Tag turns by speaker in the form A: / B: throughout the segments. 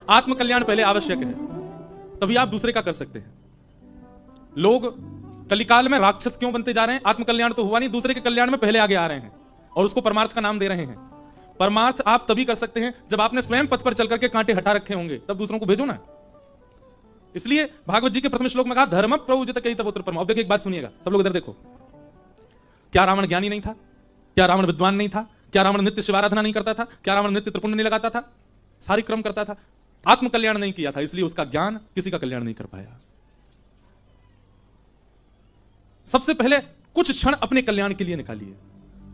A: आत्मकल्याण पहले आवश्यक है, तभी आप दूसरे का कर सकते हैं। लोग कलिकाल में राक्षस क्यों बनते जा रहे हैं? आत्मकल्याण तो हुआ नहीं, दूसरे के कल्याण में पहले आगे आ रहे हैं और उसको परमार्थ का नाम दे रहे हैं। परमार्थ आप तभी कर सकते हैं जब आपने स्वयं पथ पर चल करके कांटे हटा रखे होंगे, तब दूसरों को भेजो ना। इसलिए भागवत जी के प्रथम श्लोक में कहा धर्म प्रवुजित कई तब उत्तर परम। अब देखिए एक बात सुनिएगा, सब लोग इधर देखो। क्या रावण ज्ञानी नहीं था? क्या रावण विद्वान नहीं था? क्या रावण नित्य शिवाराधना नहीं करता था? क्या रावण नित्य त्रिपुण्य नहीं लगाता था? सारी क्रम करता था, आत्मकल्याण नहीं किया था, इसलिए उसका ज्ञान किसी का कल्याण नहीं कर पाया। सबसे पहले कुछ क्षण अपने कल्याण के लिए निकालिए।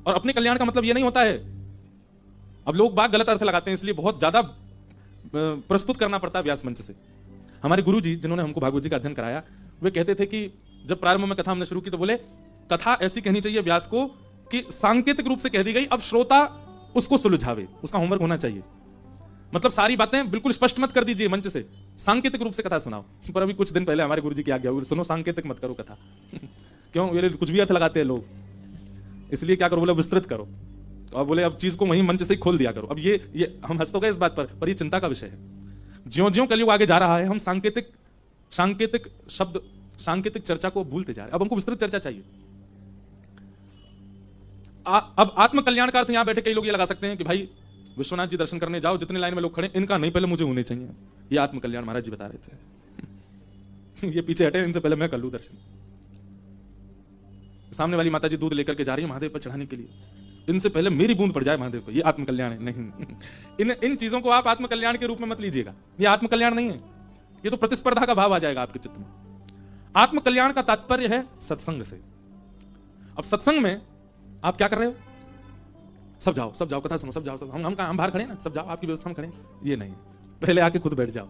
A: और अपने कल्याण का मतलब यह नहीं होता है, अब लोग बात गलत अर्थ लगाते हैं, इसलिए बहुत ज्यादा प्रस्तुत करना पड़ता है व्यास मंच से। हमारे गुरुजी जिन्होंने हमको भागवत जी का अध्ययन कराया, वे कहते थे कि जब प्रारंभ में कथा हमने शुरू की तो बोले कथा ऐसी कहनी चाहिए व्यास को कि सांकेतिक रूप से कह दी गई, अब श्रोता उसको सुलझावे, उसका होमवर्क होना चाहिए। मतलब सारी बातें बिल्कुल स्पष्ट मत कर दीजिए मंच से, सांकेतिक रूप से कथा सुनाओ। पर अभी कुछ दिन पहले हमारे गुरुजी की आज्ञा हुई, सुनो सांकेतिक मत करो कथा। क्यों? ये कुछ भी अर्थ लगाते हैं लोग, इसलिए क्या करो, बोले विस्तृत करो, और बोले अब चीज को वहीं मंच से खोल दिया करो। अब ये हम हंस तो गए इस बात पर ये चिंता का विषय है। ज्यों ज्यों कलयुग आगे जा रहा है, हम सांकेतिक शब्द, सांकेतिक चर्चा को भूलते जा रहे हैं। अब हमको विस्तृत चर्चा चाहिए। अब आत्मकल्याण का अर्थ यहां बैठे कई लोग ये लगा सकते हैं कि भाई विश्वनाथ जी दर्शन करने जाओ, जितने लाइन में लोग खड़े, इनका नहीं, पहले मुझे होने चाहिए। ये आत्मकल्याण महाराज जी बता रहे थे। ये पीछे हटे, इनसे पहले मैं कर लूं दर्शन। सामने वाली माता जी दूध लेकर के जा रही है महादेव पर चढ़ाने के लिए, इनसे पहले मेरी बूंद पड़ जाए महादेव को, ये आत्मकल्याण है। नहीं, इन चीजों को आप आत्मकल्याण के रूप में मत लीजिएगा, ये आत्मकल्याण नहीं है। ये तो प्रतिस्पर्धा का भाव आ जाएगा आपके चित्त में। आत्मकल्याण का तात्पर्य है सत्संग से। अब सत्संग में आप क्या कर रहे हो? सब जाओ कथा सुनो, सब जाओ, सब हम बाहर खड़े ना, सब जाओ, आपकी व्यवस्था में खड़े। ये नहीं, पहले आके खुद बैठ जाओ,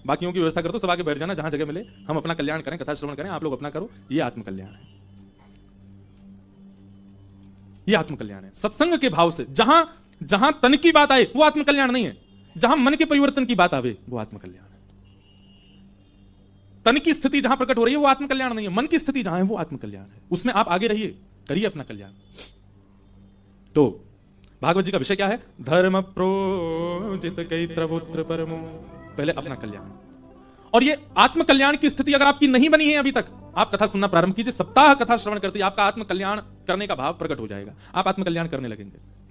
A: बाकियों की व्यवस्था कर दो, सब आके बैठ जाना, जहां जगह मिले हम अपना कल्याण करें, कथा श्रवण करें, आप लोग अपना करो। ये आत्मकल्याण है, ये आत्मकल्याण है। सत्संग के भाव से जहां तन की बात आए वो आत्मकल्याण नहीं है, जहां मन के परिवर्तन की बात आवे वो आत्मकल्याण है। तन की स्थिति जहां प्रकट हो रही है वो आत्मकल्याण नहीं है, मन की स्थिति जहां है वो आत्मकल्याण है। उसमें आप आगे रहिए, करिए अपना कल्याण। तो भागवत जी का विषय क्या है? धर्म प्रोजित कई त्रवोत्र परमो, पहले अपना कल्याण। और ये आत्मकल्याण की स्थिति अगर आपकी नहीं बनी है अभी तक, आप कथा सुनना प्रारंभ कीजिए, सप्ताह कथा श्रवण करते आपका आत्मकल्याण करने का भाव प्रकट हो जाएगा, आप आत्मकल्याण करने लगेंगे।